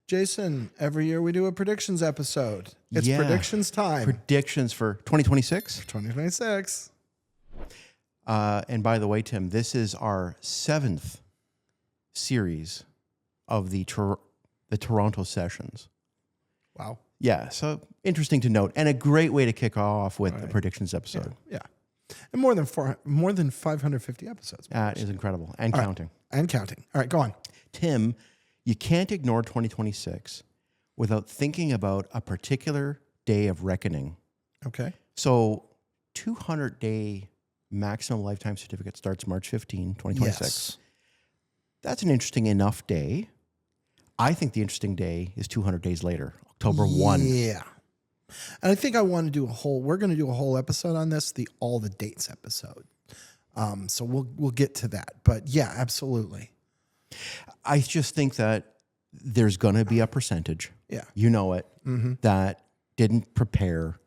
Jason, every year we do a predictions episode. It's predictions time. Predictions for 2026. 2026. And by the way, Tim, this is our 7th series of the Toronto sessions. Wow. Yeah, so interesting to note, and a great way to kick off with the predictions episode. Yeah. And more than 550 episodes. That is incredible, and counting. And counting. All right, go on. Tim, you can't ignore 2026 without thinking about a particular day of reckoning. Okay. So 200-day maximum lifetime certificate starts March 15, 2026. Yes. That's an interesting enough day. I think the interesting day is 200 days later, October 1. Yeah. And I think we're going to do a whole episode on this, the all the dates episode. So we'll get to that. But yeah, absolutely. I just think that there's going to be a percentage, you know it, that didn't prepare.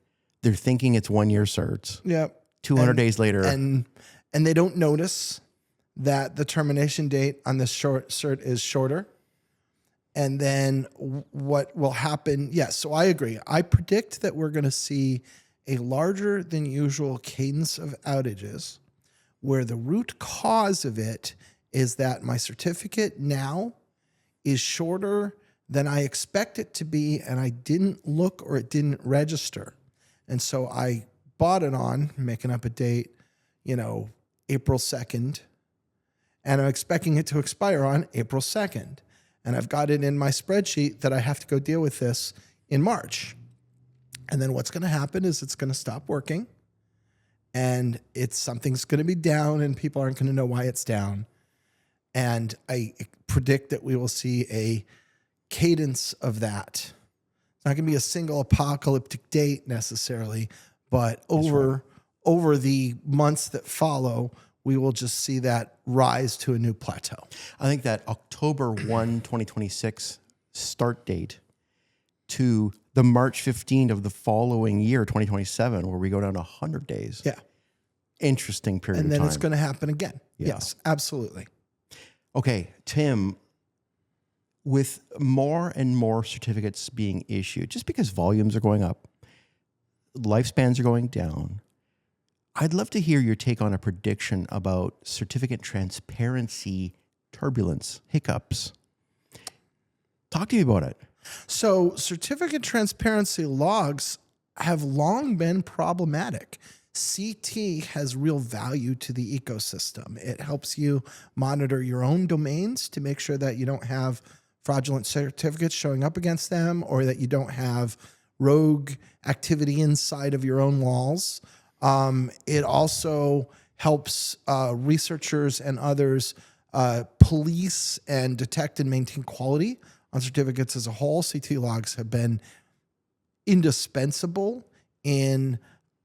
They're thinking it's 1 year certs. Yep. 200 days later. And they don't notice that the termination date on this short cert is shorter. And then what will happen? Yes, so I agree. I predict that we're going to see a larger than usual cadence of outages where the root cause of it is that my certificate now is shorter than I expect it to be, and I didn't look or it didn't register. And so I bought it on, making up a date, April 2nd, and I'm expecting it to expire on April 2nd. And I've got it in my spreadsheet that I have to go deal with this in March. And then what's going to happen is it's going to stop working, and something's going to be down, and people aren't going to know why it's down. And I predict that we will see a cadence of that. It's not going to be a single apocalyptic date necessarily, but over the months that follow, we will just see that rise to a new plateau. I think that October 1, 2026 start date to the March 15 of the following year, 2027, where we go down to 100 days. Yeah. Interesting period of time. And then it's going to happen again. Yeah. Yes, absolutely. Okay, Tim, with more and more certificates being issued, just because volumes are going up, lifespans are going down, I'd love to hear your take on a prediction about certificate transparency turbulence, hiccups. Talk to me about it. So certificate transparency logs have long been problematic. CT has real value to the ecosystem. It helps you monitor your own domains to make sure that you don't have fraudulent certificates showing up against them, or that you don't have rogue activity inside of your own walls. It also helps researchers and others police and detect and maintain quality on certificates as a whole. CT logs have been indispensable in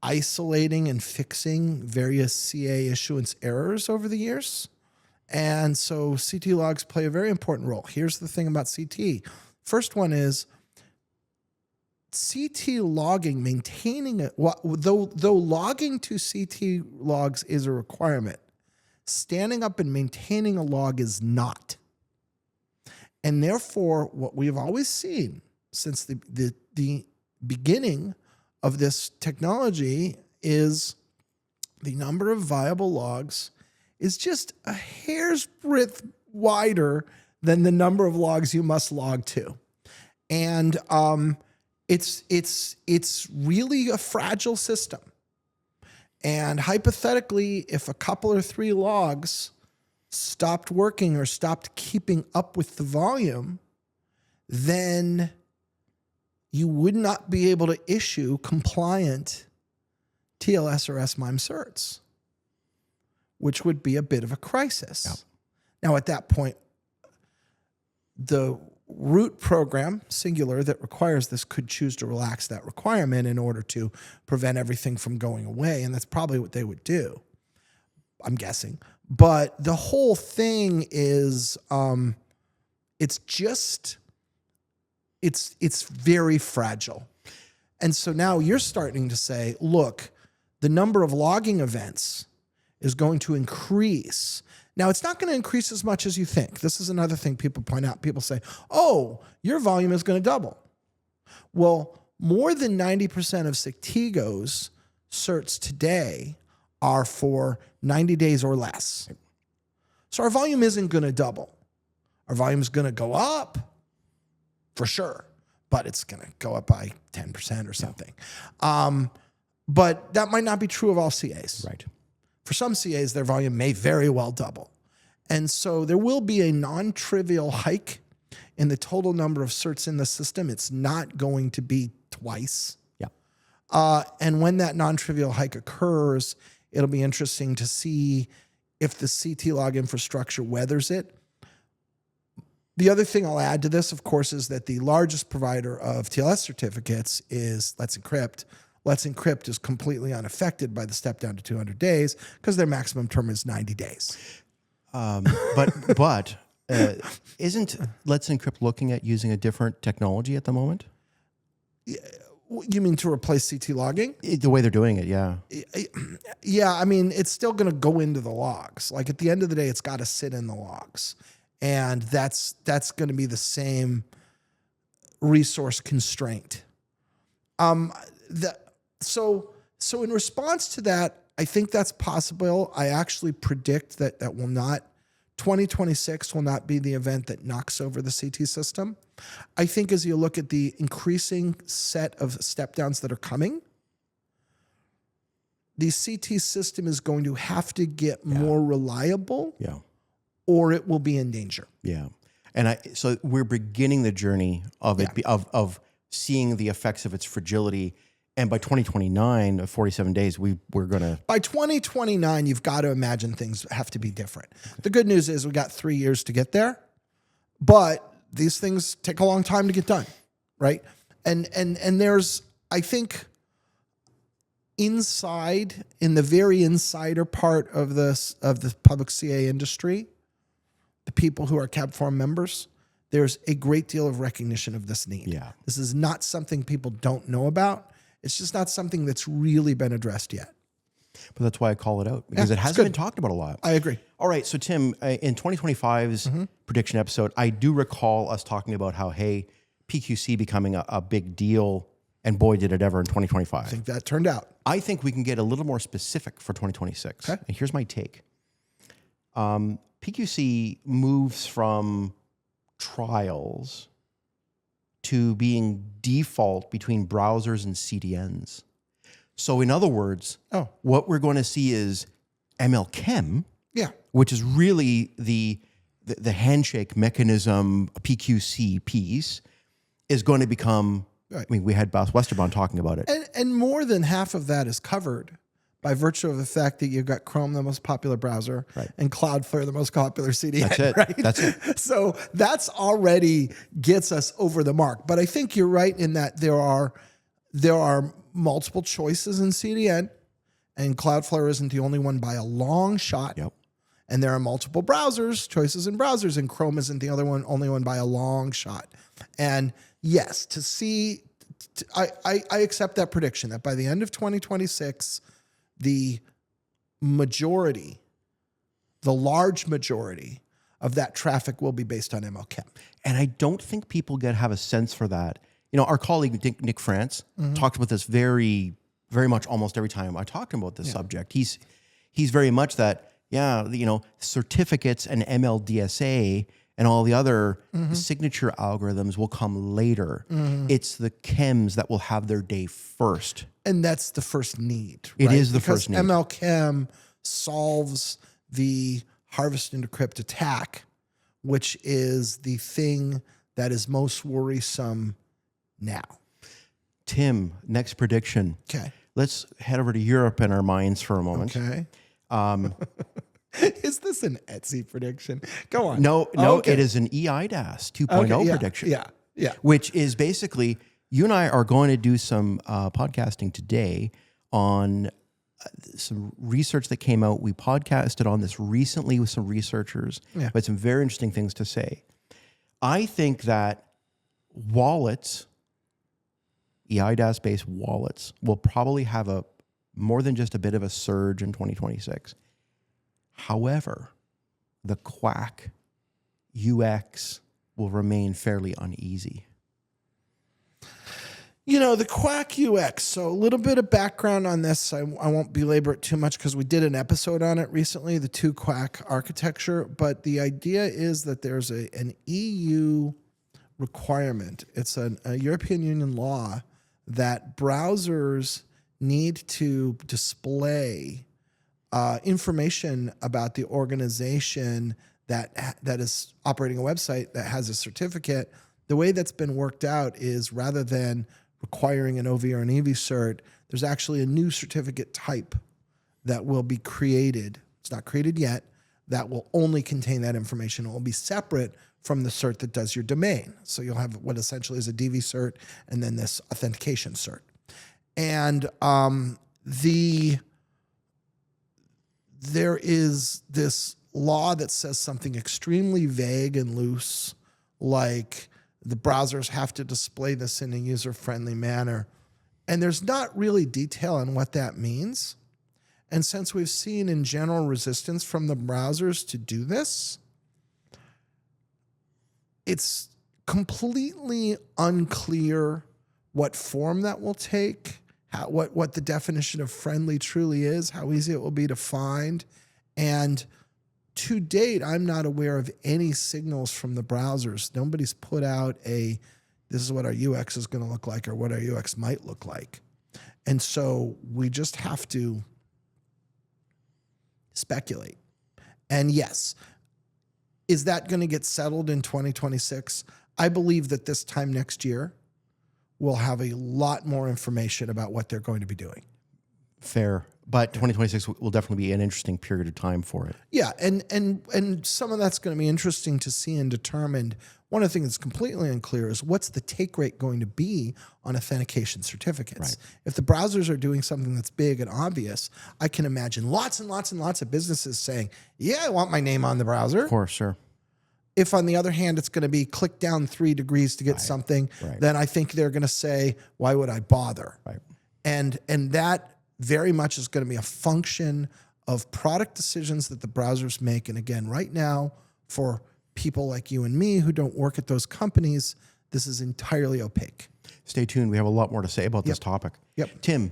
isolating and fixing various CA issuance errors over the years. And so CT logs play a very important role. Here's the thing about CT. First one is CT logging, maintaining it, though logging to CT logs is a requirement, standing up and maintaining a log is not. And therefore, what we have always seen since the beginning of this technology is the number of viable logs is just a hair's breadth wider than the number of logs you must log to. And it's really a fragile system. And hypothetically, if a couple or three logs stopped working or stopped keeping up with the volume, then you would not be able to issue compliant TLS or SMIME certs, which would be a bit of a crisis. Yep. Now, at that point, the root program, singular, that requires this could choose to relax that requirement in order to prevent everything from going away. And that's probably what they would do, I'm guessing. But the whole thing is, it's very fragile. And so now you're starting to say, look, the number of logging events is going to increase. Now, it's not going to increase as much as you think. This is another thing people point out. People say, oh, your volume is going to double. Well, more than 90% of Sectigo's certs today are for 90 days or less. So our volume isn't going to double. Our volume is going to go up for sure, but it's going to go up by 10% or something. But that might not be true of all CAs. Right. For some CAs, their volume may very well double. And so there will be a non-trivial hike in the total number of certs in the system. It's not going to be twice. Yeah. And when that non-trivial hike occurs, it'll be interesting to see if the CT log infrastructure weathers it. The other thing I'll add to this, of course, is that the largest provider of TLS certificates is Let's Encrypt. Let's Encrypt is completely unaffected by the step down to 200 days because their maximum term is 90 days. But isn't Let's Encrypt looking at using a different technology at the moment? You mean to replace CT logging? The way they're doing it, yeah. Yeah, I mean, it's still going to go into the logs. Like at the end of the day, it's got to sit in the logs. And that's going to be the same resource constraint. So in response to that, I think that's possible. I actually predict that 2026 will not be the event that knocks over the CT system. I think as you look at the increasing set of step downs that are coming, the CT system is going to have to get more reliable, or it will be in danger. Yeah. And so we're beginning the journey of it, of seeing the effects of its fragility. And by 2029, 47 days, we're going to... By 2029, you've got to imagine things have to be different. The good news is we got 3 years to get there, but these things take a long time to get done, right? And there's, I think, inside, in the very insider part of the public CA industry, the people who are CAB4 members, there's a great deal of recognition of this need. Yeah. This is not something people don't know about. It's just not something that's really been addressed yet. But that's why I call it out, because it hasn't been talked about a lot. I agree. All right, so Tim, in 2025's prediction episode, I do recall us talking about how, hey, PQC becoming a big deal, and boy, did it ever in 2025. I think that turned out. I think we can get a little more specific for 2026. Okay. And here's my take. PQC moves from trials to being default between browsers and CDNs. So in other words, what we're going to see is MLChem, which is really the handshake mechanism PQC piece, is going to become, I mean, we had Bas Westerbaum talking about it. And more than half of that is covered by virtue of the fact that you've got Chrome, the most popular browser, and Cloudflare, the most popular CDN. That's it. Right? That's it. So that's already gets us over the mark. But I think you're right in that there are multiple choices in CDN, and Cloudflare isn't the only one by a long shot. Yep. And there are multiple choices in browsers, and Chrome isn't the only one by a long shot. And yes, I accept that prediction that by the end of 2026, the large majority of that traffic will be based on MLChem. And I don't think people have a sense for that. You know, our colleague Nick France talked about this very, very much almost every time I talk to him about this subject. He's very much that, certificates and MLDSA and all the other signature algorithms will come later. It's the chems that will have their day first. And that's the first need. It right? is the first need. MLChem solves the harvest and decrypt attack, which is the thing that is most worrisome now. Tim, next prediction. Okay. Let's head over to Europe in our minds for a moment. Okay. Is this an Etsy prediction? Go on. No, it is an eIDAS 2.0 prediction. Yeah. Which is basically, you and I are going to do some podcasting today on some research that came out. We podcasted on this recently with some researchers, but some very interesting things to say. I think that wallets, eIDAS-based wallets, will probably have more than just a bit of a surge in 2026. However, the quack UX will remain fairly uneasy? The quack UX. So a little bit of background on this. I won't belabor it too much because we did an episode on it recently, the two quack architecture. But the idea is that there's an EU requirement. It's a European Union law that browsers need to display information about the organization that is operating a website that has a certificate. The way that's been worked out is rather than requiring an OV or an EV cert, there's actually a new certificate type that will be created. It's not created yet. That will only contain that information. It will be separate from the cert that does your domain. So you'll have what essentially is a DV cert and then this authentication cert. And there is this law that says something extremely vague and loose, like the browsers have to display this in a user-friendly manner. And there's not really detail on what that means. And since we've seen in general resistance from the browsers to do this, it's completely unclear what form that will take, what the definition of friendly truly is, how easy it will be to find. And to date, I'm not aware of any signals from the browsers. Nobody's put out this is what our UX is going to look like or what our UX might look like. And so we just have to speculate. And yes, is that going to get settled in 2026? I believe that this time next year, we'll have a lot more information about what they're going to be doing. Fair. But 2026 will definitely be an interesting period of time for it. Yeah, and some of that's going to be interesting to see and determined. One of the things that's completely unclear is what's the take rate going to be on authentication certificates. Right. If the browsers are doing something that's big and obvious, I can imagine lots and lots and lots of businesses saying, yeah, I want my name on the browser. Of course, sure. If on the other hand, it's going to be click down 3 degrees to get something, then I think they're going to say, why would I bother? Right. And that very much is going to be a function of product decisions that the browsers make. And again, right now, for people like you and me who don't work at those companies, this is entirely opaque. Stay tuned. We have a lot more to say about this topic. Yep. Tim,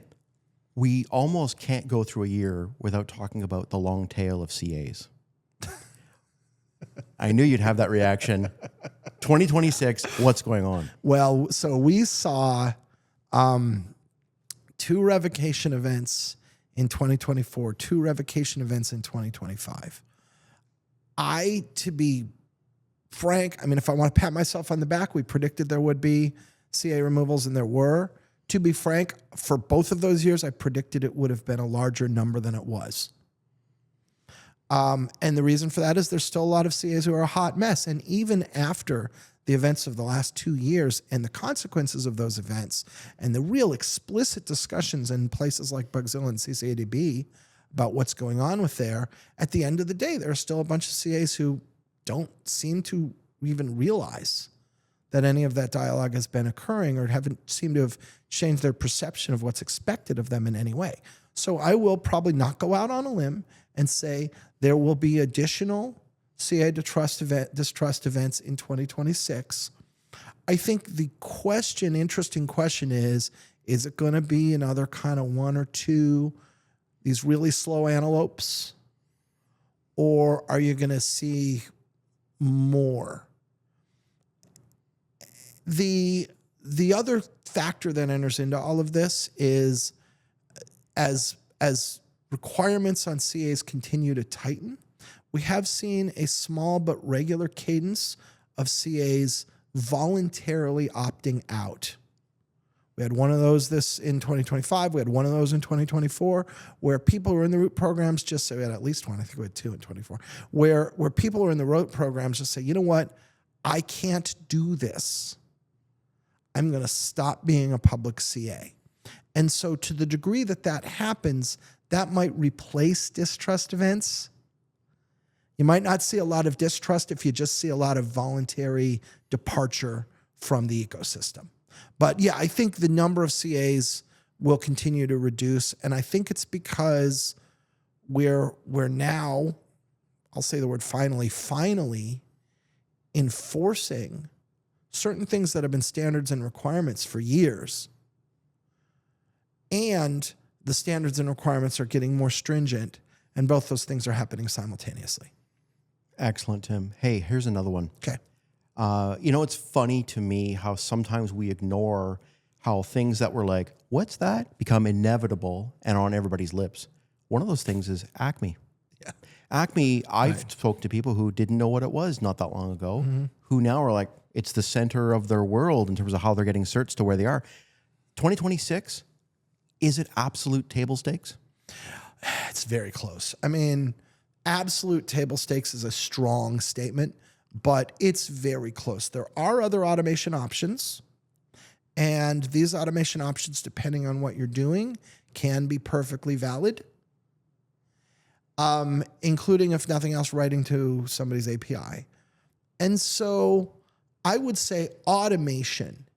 we almost can't go through a year without talking about the long tail of CAs. I knew you'd have that reaction. 2026, what's going on? Well, so we saw 2 revocation events in 2024, 2 revocation events in 2025. To be frank, I mean, if I want to pat myself on the back, we predicted there would be CA removals, and there were. To be frank, for both of those years, I predicted it would have been a larger number than it was. And the reason for that is there's still a lot of CAs who are a hot mess. And even after the events of the last 2 years and the consequences of those events and the real explicit discussions in places like Bugzilla and CCADB about what's going on with there, at the end of the day, there are still a bunch of CAs who don't seem to even realize that any of that dialogue has been occurring or haven't seemed to have changed their perception of what's expected of them in any way. So I will probably not go out on a limb and say there will be additional CA distrust events in 2026. I think the interesting question is it going to be another kind of 1 or 2, these really slow antelopes, or are you going to see more? The other factor that enters into all of this is as requirements on CAs continue to tighten, we have seen a small but regular cadence of CAs voluntarily opting out. We had one of those in 2025. We had one of those in 2024, where people who are in the root programs just say, we had at least one, I think we had 2 in 24, where people who are in the root programs just say, you know what, I can't do this. I'm going to stop being a public CA. And so to the degree that that happens, that might replace distrust events. You might not see a lot of distrust if you just see a lot of voluntary departure from the ecosystem. But yeah, I think the number of CAs will continue to reduce. And I think it's because we're now I'll say the word finally enforcing certain things that have been standards and requirements for years. And the standards and requirements are getting more stringent, and both those things are happening simultaneously. Excellent, Tim. Hey, here's another one. Okay. It's funny to me how sometimes we ignore how things that were like, what's that, become inevitable and on everybody's lips. One of those things is ACME. Yeah. ACME, I've spoke to people who didn't know what it was not that long ago, who now are like, it's the center of their world in terms of how they're getting certs to where they are. 2026, is it absolute table stakes? It's very close. I mean, absolute table stakes is a strong statement, but it's very close. There are other automation options, and these automation options, depending on what you're doing, can be perfectly valid, including, if nothing else, writing to somebody's API. And so I would say automation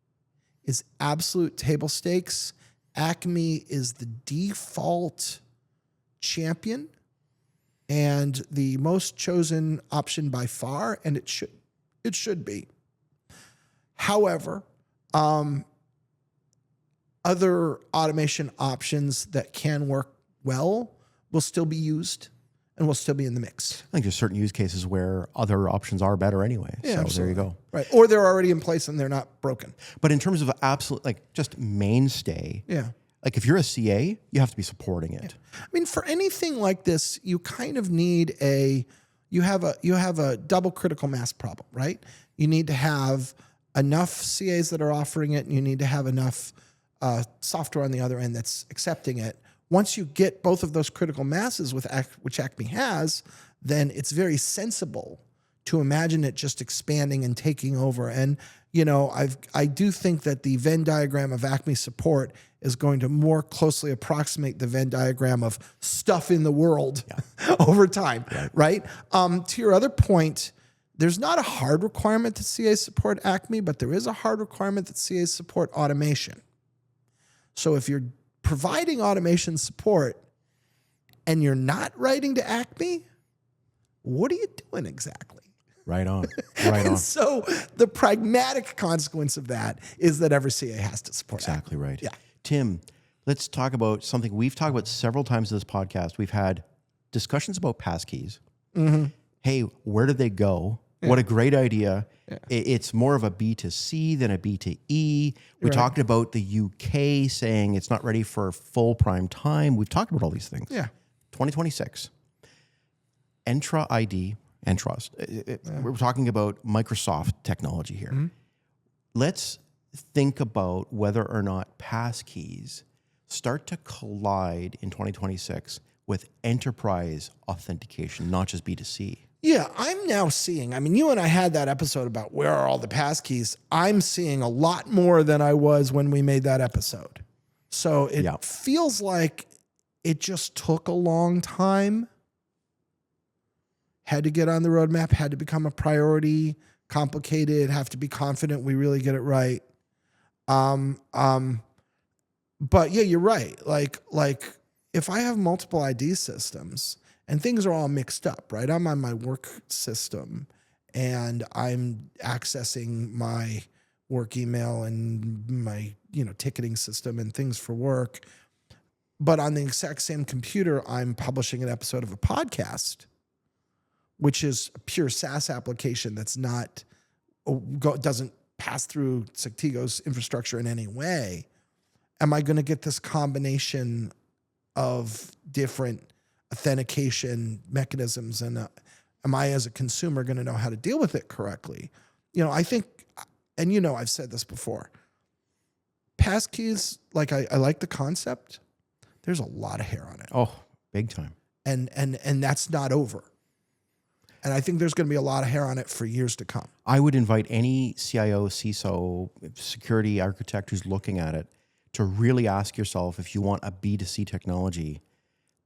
is absolute table stakes. ACME is the default champion and the most chosen option by far, and it should be. However, other automation options that can work well will still be used and will still be in the mix. I think there's certain use cases where other options are better anyway. Yeah, so absolutely. there you go. Right. Or they're already in place and they're not broken. But in terms of absolute, like just mainstay, Yeah. like if you're a CA, you have to be supporting it. I mean, for anything like this, you kind of need you have a double critical mass problem, right? You need to have enough CAs that are offering it, and you need to have enough software on the other end that's accepting it. Once you get both of those critical masses, which ACME has, then it's very sensible to imagine it just expanding and taking over. And I do think that the Venn diagram of ACME support is going to more closely approximate the Venn diagram of stuff in the world over time, right? To your other point, there's not a hard requirement that CAs support ACME, but there is a hard requirement that CAs support automation. So if you're providing automation support and you're not writing to ACME, what are you doing exactly? Right on. Right on. So the pragmatic consequence of that is that every CA has to support Exactly ACME. right. Yeah. Tim, let's talk about something we've talked about several times in this podcast. We've had discussions about passkeys. Mm-hmm. Hey, where did they go? Yeah. What a great idea. Yeah. It's more of a B2C than a B2E. We talked about the UK saying it's not ready for full prime time. We've talked about all these things. Yeah. 2026. Entra ID and trust. We're talking about Microsoft technology here. Mm-hmm. Let's think about whether or not passkeys start to collide in 2026 with enterprise authentication, not just B2C. Yeah, I'm now seeing, I mean, you and I had that episode about where are all the passkeys. I'm seeing a lot more than I was when we made that episode. So it feels like it just took a long time, had to get on the roadmap, had to become a priority, complicated, have to be confident we really get it right. But yeah, you're right. Like if I have multiple ID systems and things are all mixed up, right? I'm on my work system and I'm accessing my work email and my, ticketing system and things for work. But on the exact same computer, I'm publishing an episode of a podcast, which is a pure SaaS application that's doesn't pass through Sectigo's infrastructure in any way. Am I going to get this combination of different authentication mechanisms, and am I as a consumer going to know how to deal with it correctly? I think, and I've said this before, passkeys, like I like the concept. There's a lot of hair on it. Oh, big time. And that's not over. And I think there's going to be a lot of hair on it for years to come. I would invite any CIO, CISO, security architect who's looking at it to really ask yourself if you want a B2C technology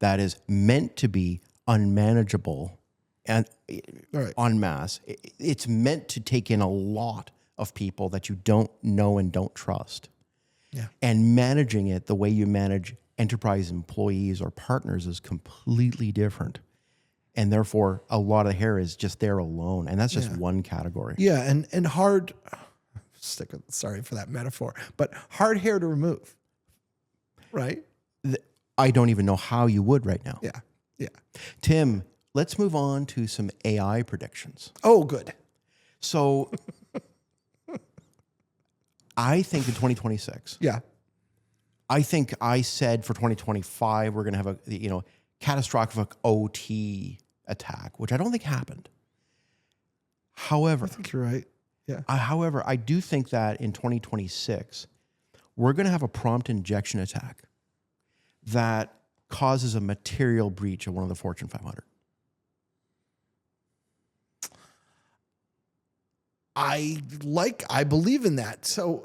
that is meant to be unmanageable and en masse. It's meant to take in a lot of people that you don't know and don't trust. Yeah. And managing it the way you manage enterprise employees or partners is completely different. And therefore, a lot of the hair is just there alone. And that's just one category. Yeah, and hard, sorry for that metaphor, but hard hair to remove, right? I don't even know how you would right now. Yeah, yeah. Tim, let's move on to some AI predictions. Oh, good. So I think in 2026, Yeah. I think I said for 2025, we're going to have a, catastrophic OT attack, which I don't think happened. However, I think you're right. Yeah. However, I do think that in 2026, we're going to have a prompt injection attack that causes a material breach of one of the Fortune 500. I believe in that. So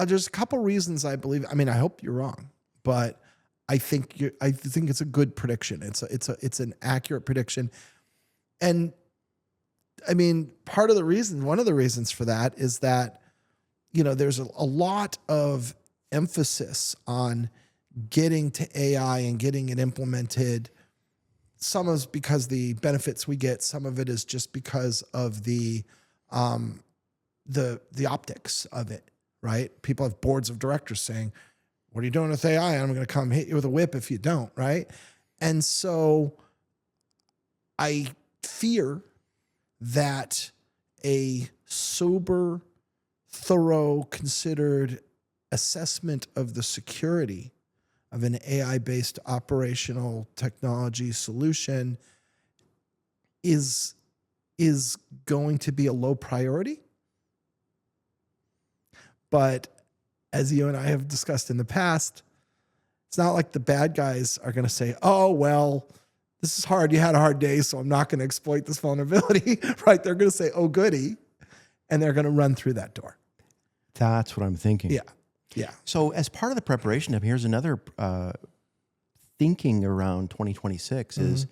there's a couple reasons I believe. I mean, I hope you're wrong, but I think it's a good prediction. It's an accurate prediction. And I mean, one of the reasons for that is that, there's a lot of emphasis on getting to AI and getting it implemented. Some is because the benefits we get, some of it is just because of the optics of it, right? People have boards of directors saying, what are you doing with AI? I'm going to come hit you with a whip if you don't, right? And so I fear that a sober, thorough, considered assessment of the security of an AI-based operational technology solution is going to be a low priority. But as you and I have discussed in the past, it's not like the bad guys are going to say, oh, well, this is hard. You had a hard day, so I'm not going to exploit this vulnerability, right? They're going to say, oh, goody, and they're going to run through that door. That's what I'm thinking. Yeah, yeah. So as part of the preparation, here's another thinking around 2026 is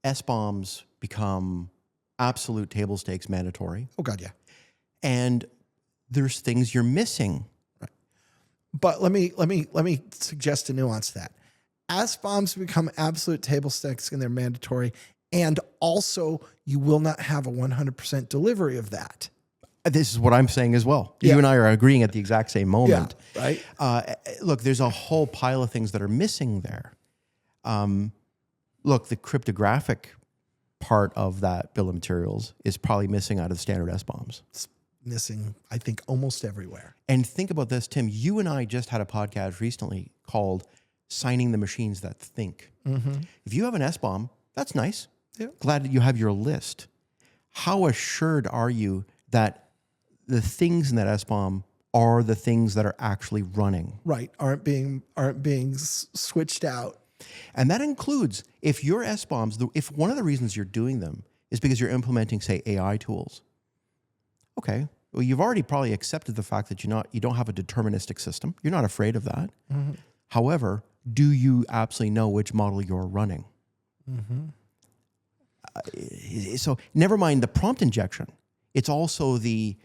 SBOMs become absolute table stakes mandatory. Oh, God, yeah. And there's things you're missing. Right. But let me suggest a nuance to that. As bombs become absolute table stakes and they're mandatory, and also you will not have a 100% delivery of that. This is what I'm saying as well. Yeah. You and I are agreeing at the exact same moment. Yeah, right. Look, there's a whole pile of things that are missing there. Look, the cryptographic part of that bill of materials is probably missing out of the standard SBOMs. It's missing, I think, almost everywhere. And think about this, Tim. You and I just had a podcast recently called Signing the Machines That Think. Mm-hmm. If you have an SBOM, that's nice. Yeah. Glad that you have your list. How assured are you that the things in that SBOM are the things that are actually running? Right. Aren't being switched out. And that includes if your SBOMs, if one of the reasons you're doing them is because you're implementing, say, AI tools. Okay. Well, you've already probably accepted the fact that you don't have a deterministic system. You're not afraid of that. Mm-hmm. However, do you absolutely know which model you're running? Mm-hmm. So never mind the prompt injection. It's also the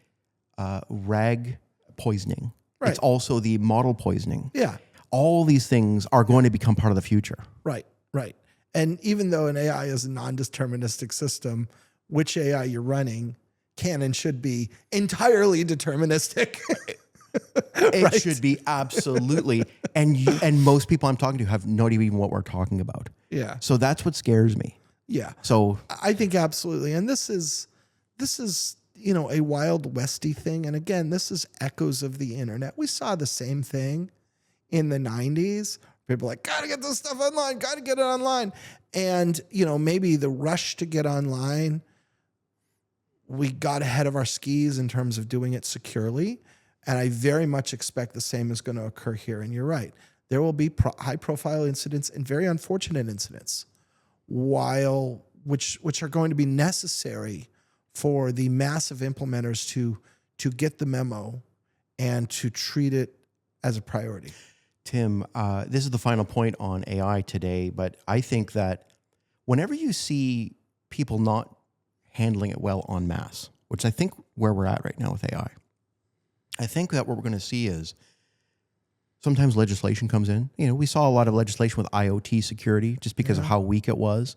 rag poisoning. Right. It's also the model poisoning. Yeah. All these things are going to become part of the future. Right, right. And even though an AI is a non-deterministic system, which AI you're running can and should be entirely deterministic. It should be absolutely. And most people I'm talking to have no idea even what we're talking about. Yeah. So that's what scares me. Yeah. So I think absolutely. And this is, a Wild Westy thing. And again, this is echoes of the internet. We saw the same thing in the 90s. People are like, gotta get this stuff online, gotta get it online. And, maybe the rush to get online, we got ahead of our skis in terms of doing it securely. And I very much expect the same is going to occur here. And you're right. There will be high-profile incidents and very unfortunate incidents, which are going to be necessary for the massive implementers to get the memo and to treat it as a priority. Tim, this is the final point on AI today, but I think that whenever you see people not handling it well en masse, which I think where we're at right now with AI, I think that what we're going to see is sometimes legislation comes in. We saw a lot of legislation with IoT security just because of how weak it was.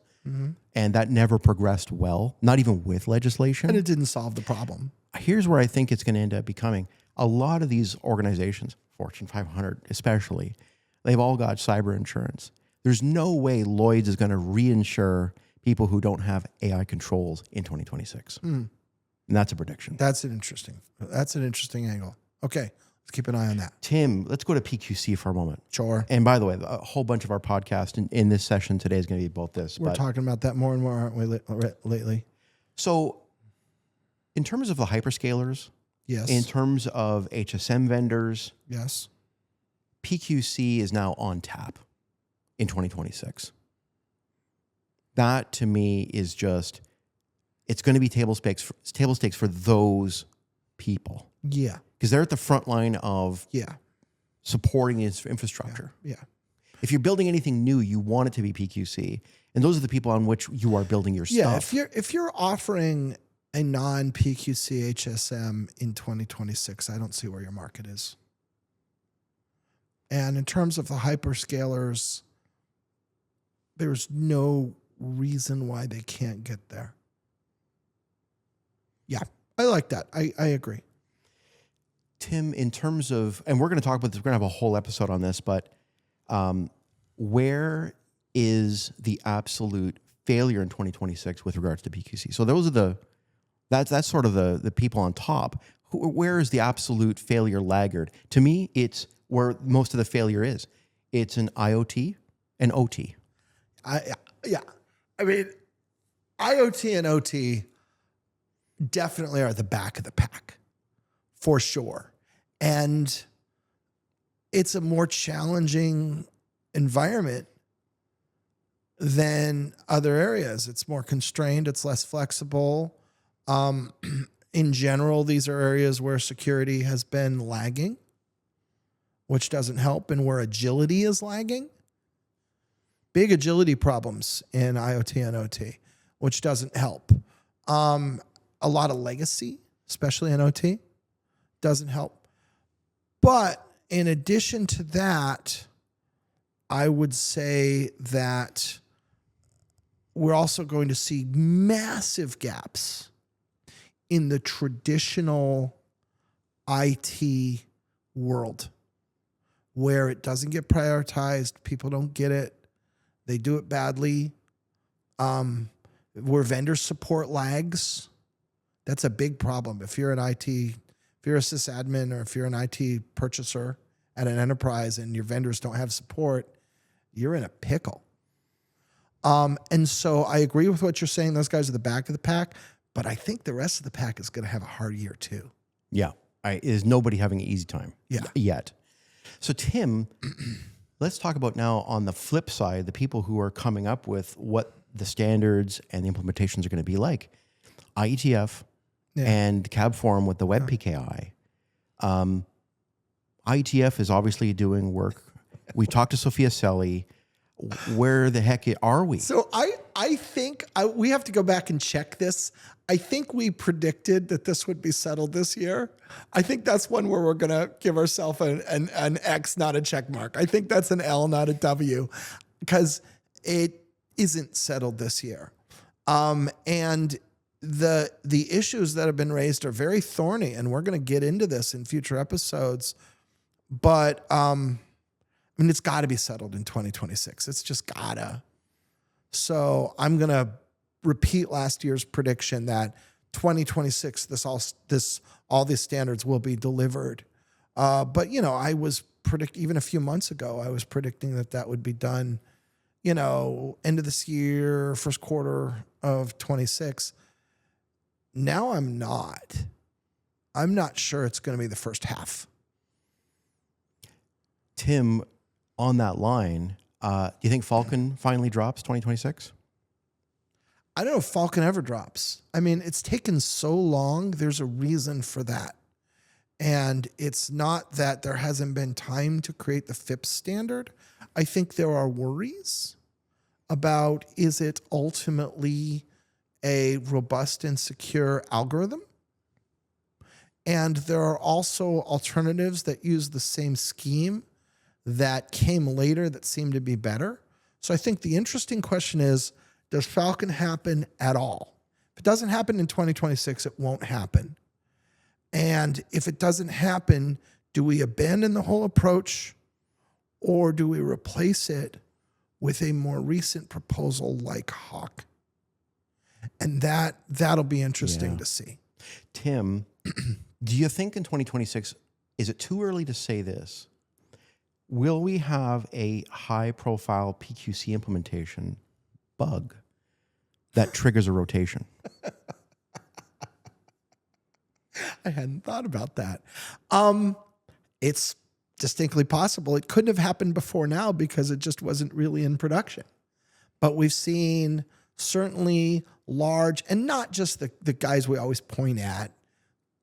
And that never progressed well, not even with legislation. And it didn't solve the problem. Here's where I think it's going to end up becoming. A lot of these organizations, Fortune 500 especially, they've all got cyber insurance. There's no way Lloyd's is going to reinsure people who don't have AI controls in 2026. And that's a prediction. That's an interesting angle. Okay, let's keep an eye on that. Tim, let's go to PQC for a moment. Sure. And by the way, a whole bunch of our podcast in this session today is going to be about this. We're talking about that more and more, aren't we, lately? So in terms of the hyperscalers, Yes. in terms of HSM vendors, Yes. PQC is now on tap in 2026. That to me is just, it's going to be table stakes for those people Yeah. because they're at the front line of Yeah. supporting its infrastructure. Yeah. If you're building anything new, you want it to be PQC, and those are the people on which you are building your Yeah. stuff. If you're offering a non-PQC HSM in 2026, I don't see where your market is. And in terms of the hyperscalers, there's no reason why they can't get there. Yeah, I like that. I agree. Tim, in terms of, and we're going to talk about this, we're going to have a whole episode on this, but where is the absolute failure in 2026 with regards to PQC? So those are that's sort of the people on top. Where is the absolute failure laggard? To me, it's where most of the failure is. It's an IoT and OT. Yeah. I mean, IoT and OT definitely are the back of the pack for sure. And it's a more challenging environment than other areas. It's more constrained. It's less flexible. In general, these are areas where security has been lagging, which doesn't help, and where agility is lagging. Big agility problems in IoT and OT, which doesn't help. A lot of legacy, especially in OT, doesn't help. But in addition to that, I would say that we're also going to see massive gaps in the traditional IT world where it doesn't get prioritized. People don't get it. They do it badly. Where vendor support lags, that's a big problem. If you're an IT, if you're a sysadmin or if you're an IT purchaser at an enterprise and your vendors don't have support, you're in a pickle. And so I agree with what you're saying. Those guys are the back of the pack, but I think the rest of the pack is going to have a hard year too. Yeah. Is nobody having an easy time yet. So Tim, let's talk about now on the flip side, the people who are coming up with what the standards and the implementations are going to be like. IETF and CAB Forum with the Web PKI. IETF is obviously doing work. We've talked to Sophia Selly. Where the heck are we? So I think we have to go back and check this. I think we predicted that this would be settled this year. I think that's one where we're going to give ourselves an X, not a check mark. I think that's an L, not a W, because it isn't settled this year. And the issues that have been raised are very thorny, and we're going to get into this in future episodes. But I mean, it's got to be settled in 2026. It's just gotta. So I'm going to repeat last year's prediction that 2026, all these standards will be delivered. But I was even a few months ago, I was predicting that would be done, end of this year, first quarter of 26. Now I'm not. I'm not sure it's going to be the first half. Tim, on that line, do you think Falcon finally drops 2026? I don't know if Falcon ever drops. I mean, it's taken so long. There's a reason for that. And it's not that there hasn't been time to create the FIPS standard. I think there are worries about, is it ultimately a robust and secure algorithm? And there are also alternatives that use the same scheme that came later that seem to be better. So I think the interesting question is, Does Falcon happen at all? If it doesn't happen in 2026, it won't happen. And if it doesn't happen, do we abandon the whole approach or do we replace it with a more recent proposal like Hawk? And that'll be interesting to see. Tim, do you think in 2026, is it too early to say this? Will we have a high-profile PQC implementation bug that triggers a rotation? I hadn't thought about that. It's distinctly possible. It couldn't have happened before now because it just wasn't really in production. But we've seen certainly large, and not just the guys we always point at,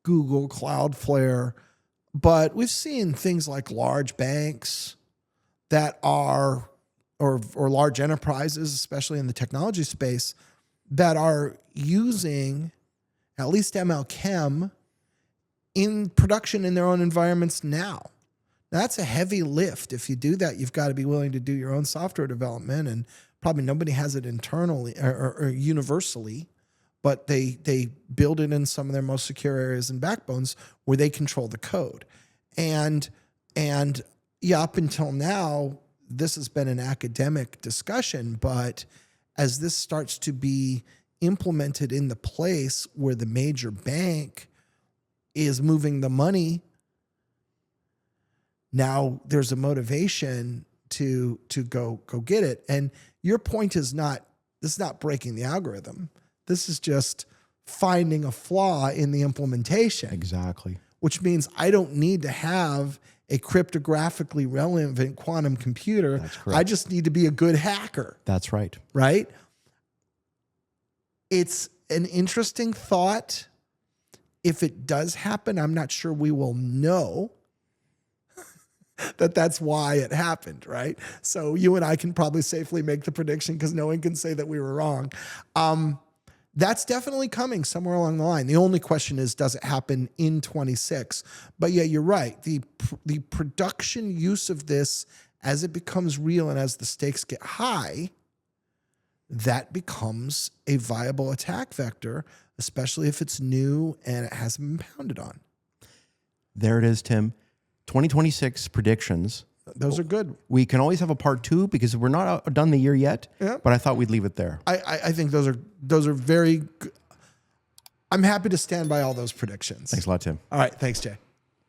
Google, Cloudflare, but we've seen things like large banks that are, or large enterprises, especially in the technology space, that are using at least ML-Chem in production in their own environments now. That's a heavy lift. If you do that, you've got to be willing to do your own software development, and probably nobody has it internally or universally, but they build it in some of their most secure areas and backbones where they control the code. And yeah, up until now, this has been an academic discussion, but as this starts to be implemented in the place where the major bank is moving the money, now there's a motivation to go get it. And your point is this is not breaking the algorithm. This is just finding a flaw in the implementation. Exactly. Which means I don't need to have a cryptographically relevant quantum computer. That's correct. I just need to be a good hacker. That's right. Right? It's an interesting thought. If it does happen, I'm not sure we will know that's why it happened, right? So you and I can probably safely make the prediction because no one can say that we were wrong. That's definitely coming somewhere along the line. The only question is, does it happen in 26? But yeah, you're right. The production use of this, as it becomes real and as the stakes get high, that becomes a viable attack vector, especially if it's new and it hasn't been pounded on. There it is, Tim. 2026 predictions. Those are good. We can always have a part 2 because we're not done the year yet, but I thought we'd leave it there. I think those are very good. I'm happy to stand by all those predictions. Thanks a lot, Tim. All right. Thanks, Jay.